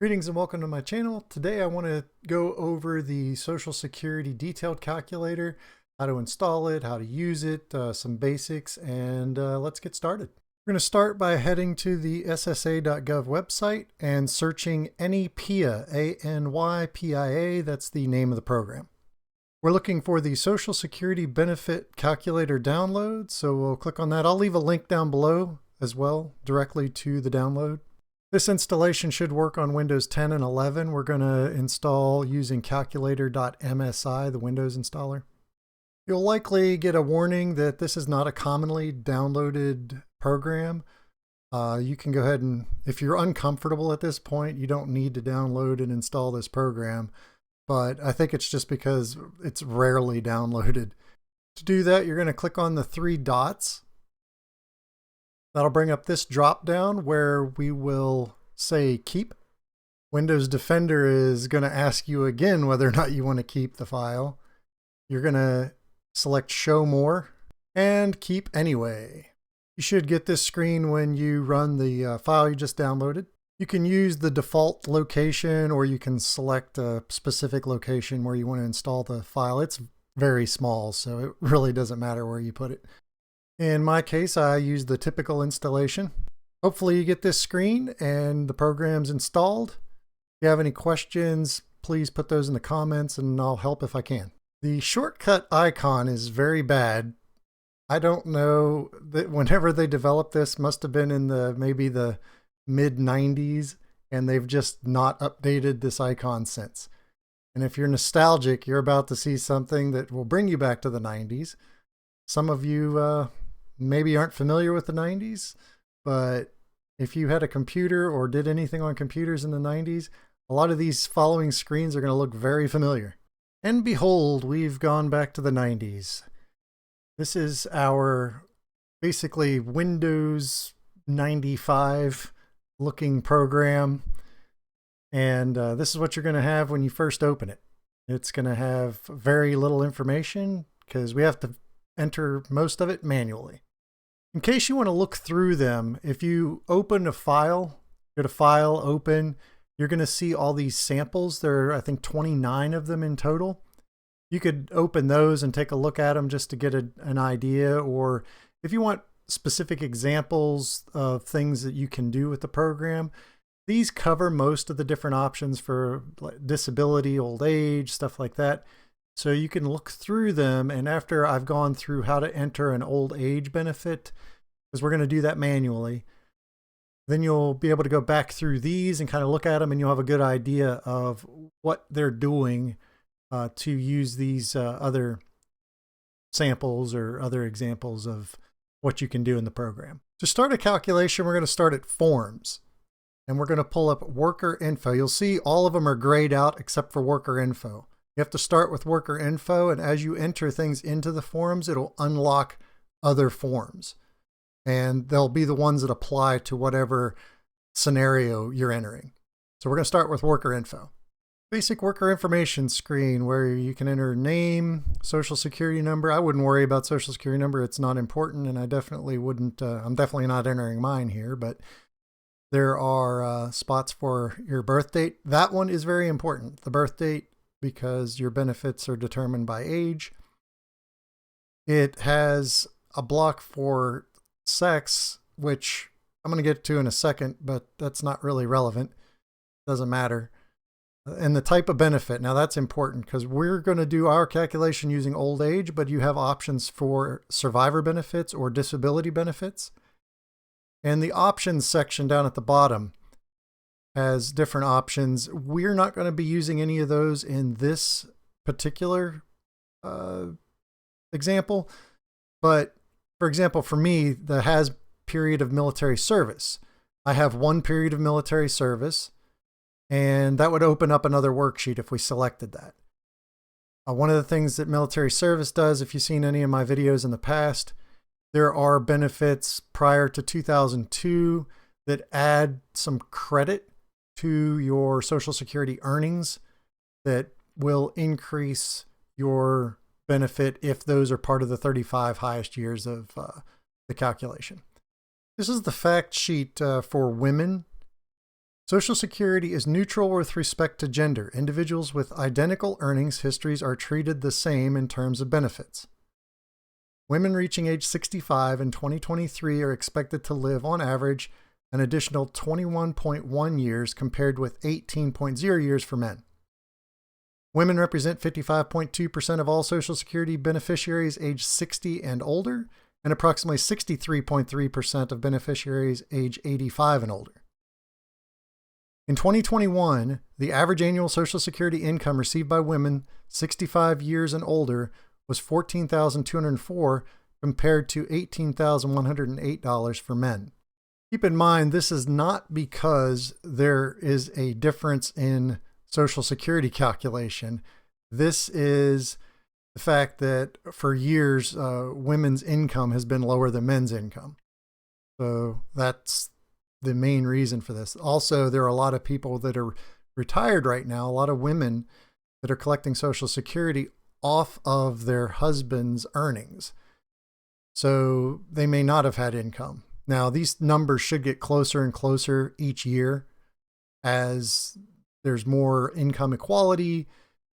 Greetings and welcome to my channel. Today I want to go over the Social Security detailed calculator, how to install it, how to use it, some basics, and let's get started. We're going to start by heading to the ssa.gov website and searching AnyPIA, A-N-Y-P-I-A, that's the name of the program. We're looking for the Social Security Benefit Calculator download, so we'll click on that. I'll leave a link down below as well, directly to the download. This installation should work on Windows 10 and 11. We're going to install using calculator.msi, the Windows installer. You'll likely get a warning that this is not a commonly downloaded program. You can go ahead and, if you're uncomfortable at this point, you don't need to download and install this program. But I think it's just because it's rarely downloaded. To do that, you're going to click on the three dots. That'll bring up this drop down where we will say keep. Windows Defender is going to ask you again whether or not you want to keep the file. You're going to select show more and keep anyway. You should get this screen when you run the file you just downloaded. You can use the default location or you can select a specific location where you want to install the file. It's very small, so it really doesn't matter where you put it. In my case, I use the typical installation. Hopefully you get this screen and the program's installed. If you have any questions, please put those in the comments and I'll help if I can. The shortcut icon is very bad. I don't know, that whenever they developed this, must have been in maybe the mid-90s, and they've just not updated this icon since. And if you're nostalgic, you're about to see something that will bring you back to the 90s. Some of you maybe aren't familiar with the 90s, but if you had a computer or did anything on computers in the 90s, a lot of these following screens are going to look very familiar. And behold, we've gone back to the 90s. This is our basically Windows 95 looking program. And this is what you're going to have when you first open it. It's going to have very little information because we have to enter most of it manually. In case you want to look through them, if you open a file, go to File, Open, you're going to see all these samples. There are, I think, 29 of them in total. You could open those and take a look at them just to get an idea, or if you want specific examples of things that you can do with the program, these cover most of the different options for disability, old age, stuff like that. So you can look through them, and after I've gone through how to enter an old age benefit, because we're going to do that manually, then you'll be able to go back through these and kind of look at them, and you'll have a good idea of what they're doing to use these other samples or other examples of what you can do in the program. To start a calculation, we're going to start at Forms, and we're going to pull up Worker Info. You'll see all of them are grayed out except for Worker Info. You have to start with Worker Info, and as you enter things into the forms, it'll unlock other forms. And they'll be the ones that apply to whatever scenario you're entering. So we're going to start with Worker Info. Basic worker information screen where you can enter name, social security number. I wouldn't worry about social security number. It's not important, and I definitely wouldn't, I'm definitely not entering mine here, but there are spots for your birth date. That one is very important, the birth date, because your benefits are determined by age. It has a block for sex, which I'm going to get to in a second, but that's not really relevant. Doesn't matter. And the type of benefit. Now that's important because we're going to do our calculation using old age, but you have options for survivor benefits or disability benefits. And the options section down at the bottom has different options. We're not going to be using any of those in this particular example, but for example, for me, the has period of military service. I have one period of military service, and that would open up another worksheet if we selected that. One of the things that military service does, if you've seen any of my videos in the past, there are benefits prior to 2002 that add some credit to your Social Security earnings that will increase your benefit if those are part of the 35 highest years of the calculation. This is the fact sheet for women. Social Security is neutral with respect to gender. Individuals with identical earnings histories are treated the same in terms of benefits. Women reaching age 65 in 2023 are expected to live, on average, an additional 21.1 years compared with 18.0 years for men. Women represent 55.2% of all Social Security beneficiaries age 60 and older, and approximately 63.3% of beneficiaries age 85 and older. In 2021, the average annual Social Security income received by women 65 years and older was $14,204 compared to $18,108 for men. Keep in mind, this is not because there is a difference in Social Security calculation. This is the fact that for years, women's income has been lower than men's income. So that's the main reason for this. Also, there are a lot of people that are retired right now, a lot of women that are collecting Social Security off of their husband's earnings. So they may not have had income. Now, these numbers should get closer and closer each year as there's more income equality,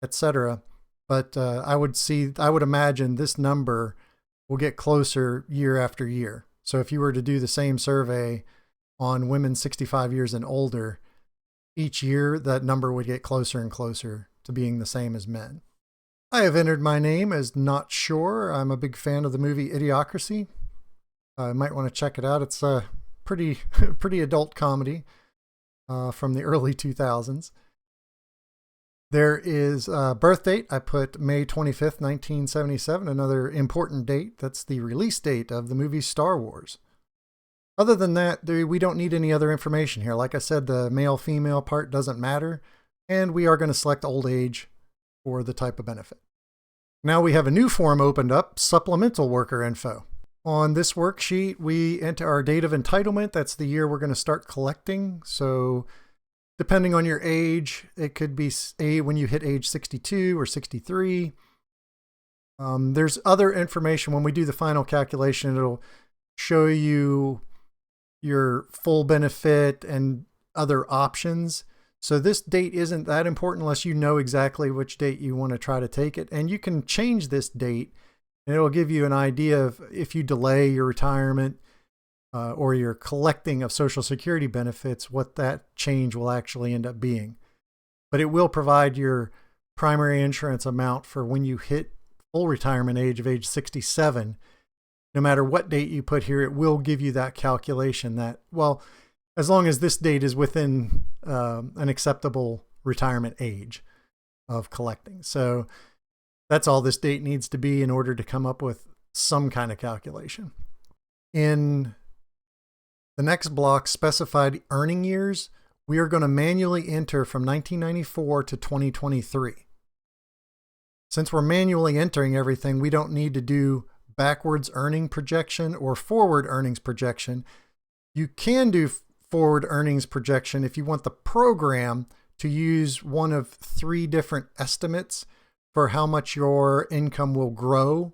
etc. But I would imagine this number will get closer year after year. So if you were to do the same survey on women 65 years and older, each year that number would get closer and closer to being the same as men. I have entered my name as Not Sure. I'm a big fan of the movie Idiocracy. I might want to check it out. It's a pretty adult comedy from the early 2000s. There is a birth date. I put May 25th, 1977, another important date. That's the release date of the movie Star Wars. Other than that, we don't need any other information here. Like I said, the male-female part doesn't matter, and we are going to select old age for the type of benefit. Now we have a new form opened up, supplemental worker info. On this worksheet, we enter our date of entitlement. That's the year we're going to start collecting. So depending on your age, it could be when you hit age 62 or 63. There's other information. When we do the final calculation, it'll show you your full benefit and other options. So this date isn't that important unless you know exactly which date you want to try to take it. And you can change this date, and it'll give you an idea of if you delay your retirement or your collecting of Social Security benefits, what that change will actually end up being. But it will provide your primary insurance amount for when you hit full retirement age of age 67. No matter what date you put here, it will give you that calculation that, well, as long as this date is within an acceptable retirement age of collecting. So that's all this date needs to be in order to come up with some kind of calculation. In the next block, specified earning years, we are going to manually enter from 1994 to 2023. Since we're manually entering everything, we don't need to do backwards earning projection or forward earnings projection. You can do forward earnings projection if you want the program to use one of 3 different estimates for how much your income will grow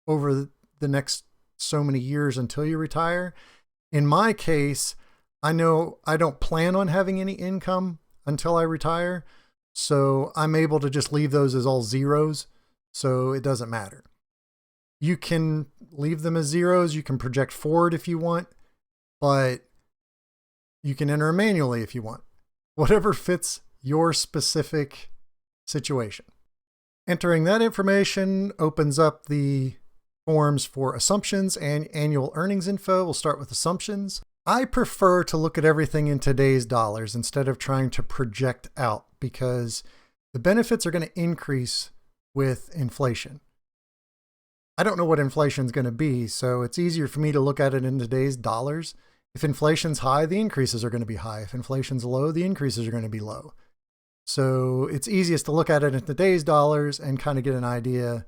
over the next so many years until you retire. In my case, I know I don't plan on having any income until I retire, so I'm able to just leave those as all zeros, so it doesn't matter. You can leave them as zeros, you can project forward if you want, but you can enter manually if you want. Whatever fits your specific situation. Entering that information opens up the forms for assumptions and annual earnings info. We'll start with assumptions. I prefer to look at everything in today's dollars instead of trying to project out because the benefits are going to increase with inflation. I don't know what inflation is going to be, so it's easier for me to look at it in today's dollars. If inflation's high, the increases are going to be high. If inflation's low, the increases are going to be low. So it's easiest to look at it in today's dollars and kind of get an idea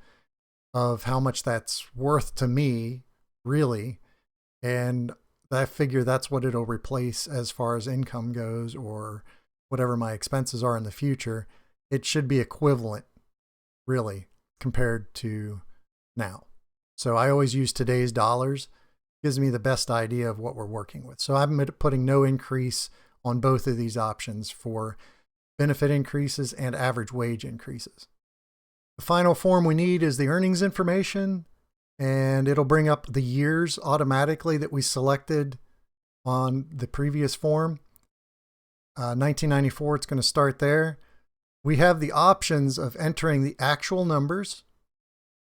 of how much that's worth to me, really. And I figure that's what it'll replace as far as income goes or whatever my expenses are in the future. It should be equivalent, really, compared to now. So I always use today's dollars. Gives me the best idea of what we're working with. So I'm putting no increase on both of these options for benefit increases and average wage increases. The final form we need is the earnings information, and it'll bring up the years automatically that we selected on the previous form. 1994, it's going to start there. We have the options of entering the actual numbers,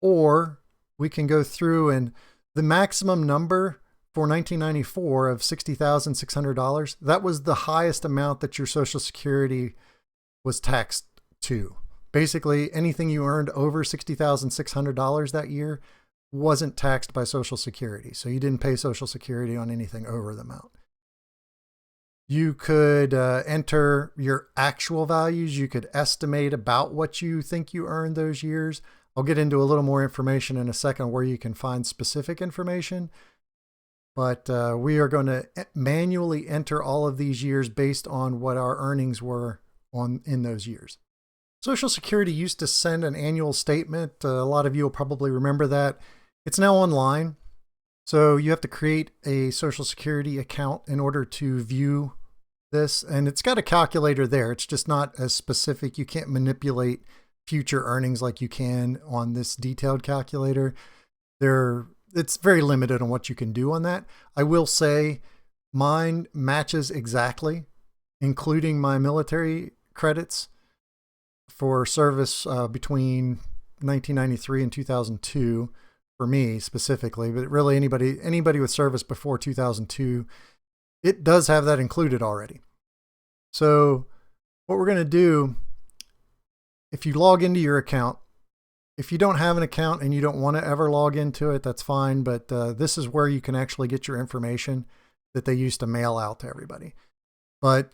or we can go through, and the maximum number for 1994 of $60,600, that was the highest amount that your Social Security was taxed to. Basically, anything you earned over $60,600 that year wasn't taxed by Social Security. So you didn't pay Social Security on anything over the amount. You could enter your actual values. You could estimate about what you think you earned those years. I'll get into a little more information in a second where you can find specific information. But we are going to manually enter all of these years based on what our earnings were in those years. Social Security used to send an annual statement. A lot of you will probably remember that. It's now online. So you have to create a Social Security account in order to view this. And it's got a calculator there. It's just not as specific. You can't manipulate future earnings like you can on this detailed calculator. It's very limited on what you can do on that. I will say mine matches exactly, including my military credits for service between 1993 and 2002 for me specifically, but really anybody with service before 2002, it does have that included already. So what we're going to do, if you log into your account, if you don't have an account and you don't want to ever log into it, that's fine. But this is where you can actually get your information that they used to mail out to everybody. But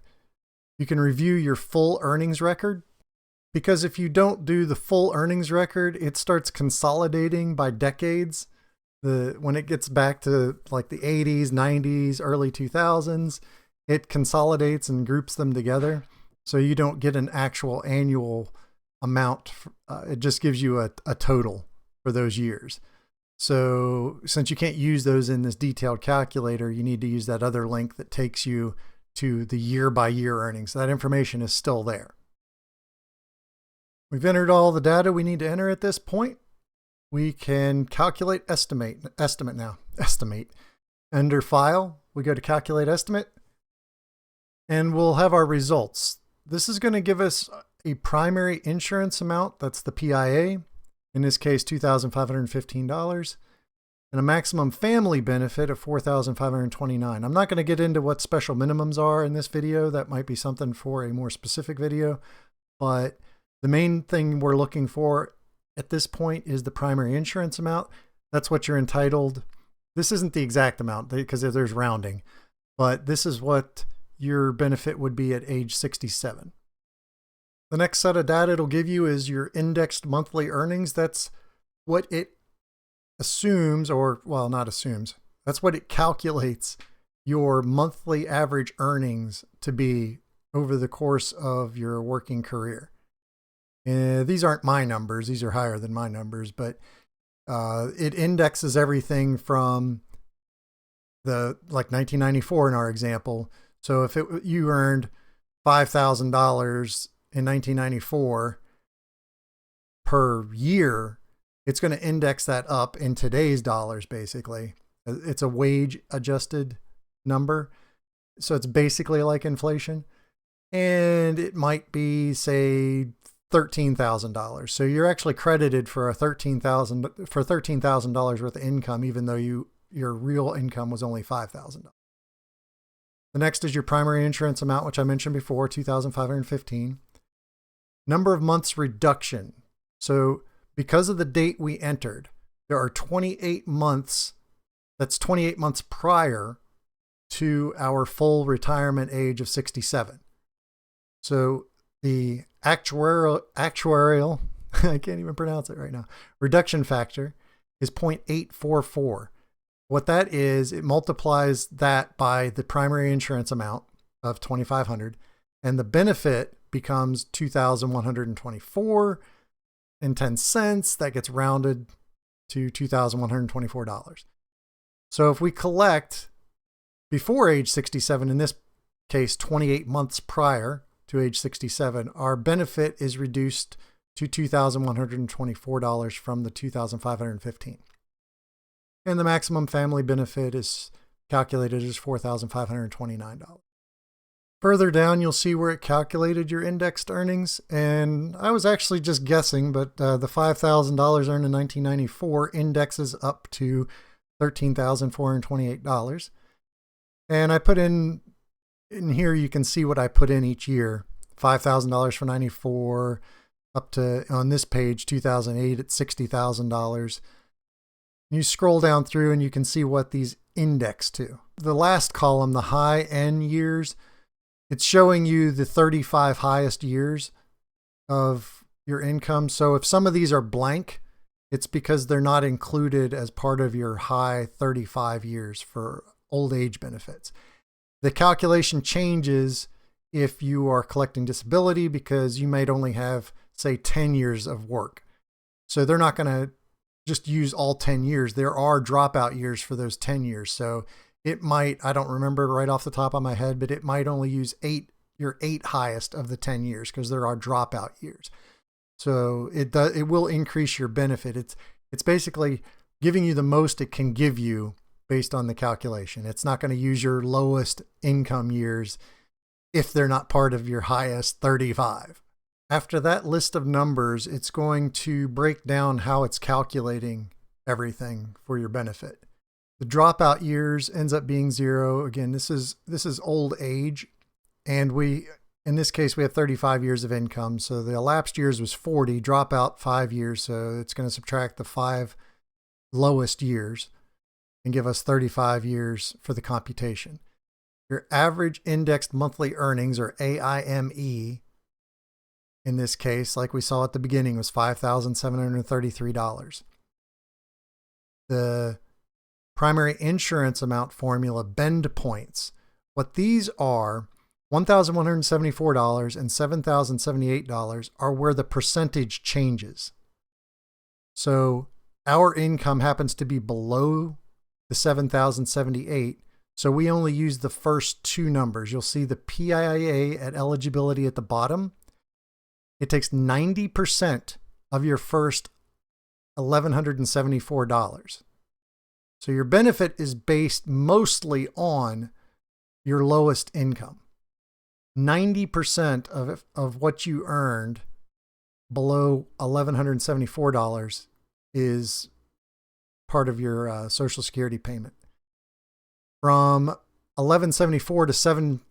you can review your full earnings record, because if you don't do the full earnings record, it starts consolidating by decades. When it gets back to like the 80s, 90s, early 2000s, it consolidates and groups them together. So you don't get an actual annual amount. It just gives you a total for those years. So since you can't use those in this detailed calculator, you need to use that other link that takes you to the year by year earnings. That information is still there. We've entered all the data we need to enter at this point. We can calculate estimate now. Estimate. Under File, we go to Calculate Estimate, and we'll have our results. This is going to give us a primary insurance amount, that's the PIA, in this case $2,515, and a maximum family benefit of $4,529. I'm not going to get into what special minimums are in this video. That might be something for a more specific video, but the main thing we're looking for at this point is the primary insurance amount. That's what you're entitled. This isn't the exact amount because there's rounding, but this is what your benefit would be at age 67. The next set of data it'll give you is your indexed monthly earnings. That's what it assumes, or well, not assumes. That's what it calculates your monthly average earnings to be over the course of your working career. These aren't my numbers. These are higher than my numbers, but it indexes everything from like 1994 in our example. So if you earned $5,000 in 1994 per year, it's going to index that up in today's dollars, basically. It's a wage adjusted number. So it's basically like inflation. And it might be, say, $13,000. So you're actually credited for $13,000 worth of income, even though your real income was only $5,000. The next is your primary insurance amount, which I mentioned before, $2,515. Number of months reduction. So because of the date we entered, there are 28 months. That's 28 months prior to our full retirement age of 67. So the actuarial I can't even pronounce it right now, reduction factor is 0.844. What that is, it multiplies that by the primary insurance amount of $2,500, and the benefit becomes $2,124.10. That gets rounded to $2,124. So if we collect before age 67 in this case 28 months prior to age 67, our benefit is reduced to $2,124 from the $2,515. And the maximum family benefit is calculated as $4,529. Further down, you'll see where it calculated your indexed earnings. And I was actually just guessing, but the $5,000 earned in 1994 indexes up to $13,428. And I put in here, you can see what I put in each year. $5,000 for 94, up to, on this page, 2008 at $60,000. You scroll down through and you can see what these index to. The last column, the high end years, it's showing you the 35 highest years of your income. So if some of these are blank, it's because they're not included as part of your high 35 years for old age benefits. The calculation changes if you are collecting disability because you might only have, say, 10 years of work. So they're not going to just use all 10 years. There are dropout years for those 10 years. So it might, I don't remember right off the top of my head, but it might only use your 8 highest of the 10 years because there are dropout years. So it will increase your benefit. It's basically giving you the most it can give you based on the calculation. It's not going to use your lowest income years if they're not part of your highest 35. After that list of numbers, it's going to break down how it's calculating everything for your benefit. The dropout years ends up being 0. Again, this is old age, and in this case we have 35 years of income. So the elapsed years was 40, dropout 5 years. So it's going to subtract the 5 lowest years and give us 35 years for the computation. Your average indexed monthly earnings, or AIME, in this case, like we saw at the beginning, was $5,733. The primary insurance amount formula bend points. What these are, $1,174 and $7,078, are where the percentage changes. So our income happens to be below the $7,078. So we only use the first 2 numbers. You'll see the PIA at eligibility at the bottom. It takes 90% of your first $1,174. So your benefit is based mostly on your lowest income. 90% of what you earned below $1,174 is part of your Social Security payment. From $1,174 to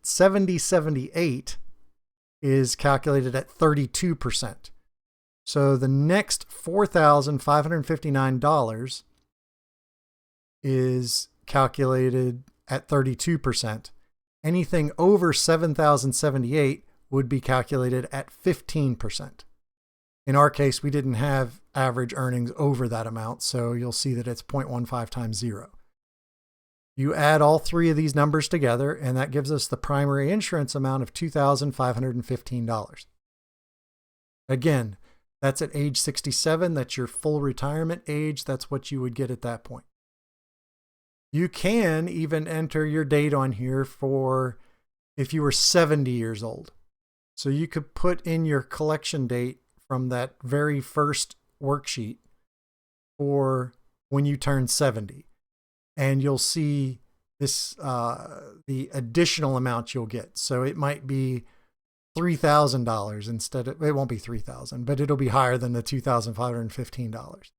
$7,078 is calculated at 32%. So the next $4,559 is calculated at 32%. Anything over $7,078 would be calculated at 15%. In our case, we didn't have average earnings over that amount, so you'll see that it's 0.15 times 0. You add all 3 of these numbers together, and that gives us the primary insurance amount of $2,515. Again, that's at age 67. That's your full retirement age. That's what you would get at that point. You can even enter your date on here for if you were 70 years old. So you could put in your collection date from that very first worksheet for when you turn 70. And you'll see this, the additional amount you'll get. So it might be $3,000 instead of, it won't be $3,000, but it'll be higher than the $2,515.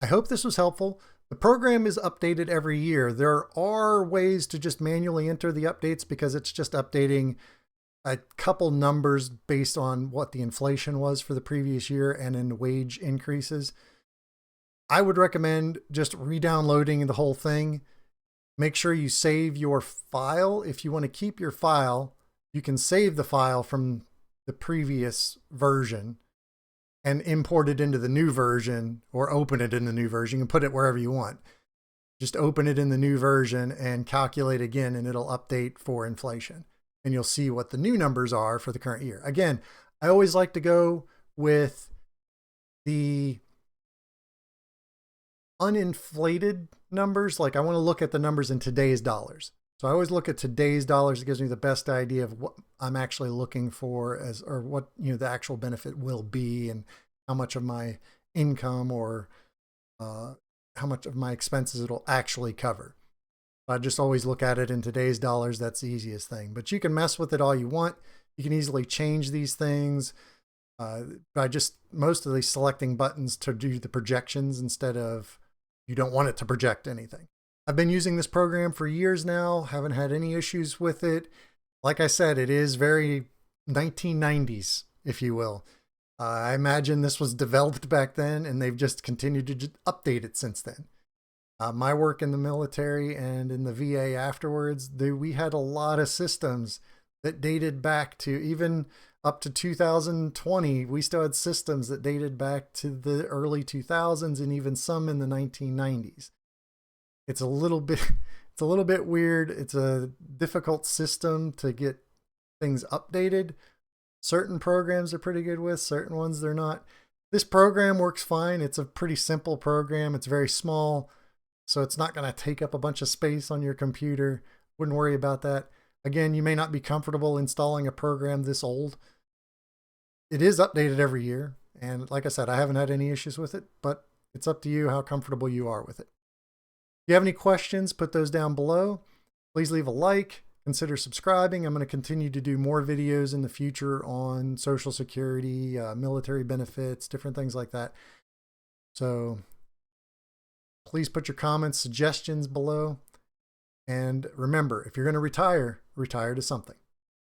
I hope this was helpful. The program is updated every year. There are ways to just manually enter the updates because it's just updating a couple numbers based on what the inflation was for the previous year and in wage increases. I would recommend just re-downloading the whole thing. Make sure you save your file. If you want to keep your file, you can save the file from the previous version and import it into the new version, or open it in the new version. You can put it wherever you want. Just open it in the new version and calculate again, and it'll update for inflation. And you'll see what the new numbers are for the current year. Again, I always like to go with the uninflated numbers. Like I want to look at the numbers in today's dollars. So I always look at today's dollars. It gives me the best idea of what I'm actually looking for or what, the actual benefit will be and how much of my income or how much of my expenses it'll actually cover. I just always look at it in today's dollars. That's the easiest thing, but you can mess with it all you want. You can easily change these things by just mostly selecting buttons to do the projections instead of you don't want it to project anything. I've been using this program for years now, haven't had any issues with it. Like I said, it is very 1990s, if you will. I imagine this was developed back then and they've just continued to update it since then. My work in the military and in the VA afterwards, we had a lot of systems that dated back to even up to 2020. We still had systems that dated back to the early 2000s and even some in the 1990s. It's a little bit weird. It's a difficult system to get things updated. Certain programs are pretty good with, certain ones they're not. This program works fine. It's a pretty simple program. It's very small, so it's not going to take up a bunch of space on your computer. Wouldn't worry about that. Again, you may not be comfortable installing a program this old. It is updated every year, and like I said, I haven't had any issues with it, but it's up to you how comfortable you are with it. If you have any questions, put those down below. Please leave a like. Consider subscribing. I'm going to continue to do more videos in the future on Social Security, military benefits, different things like that. So please put your comments, suggestions below. And remember, if you're going to retire, retire to something.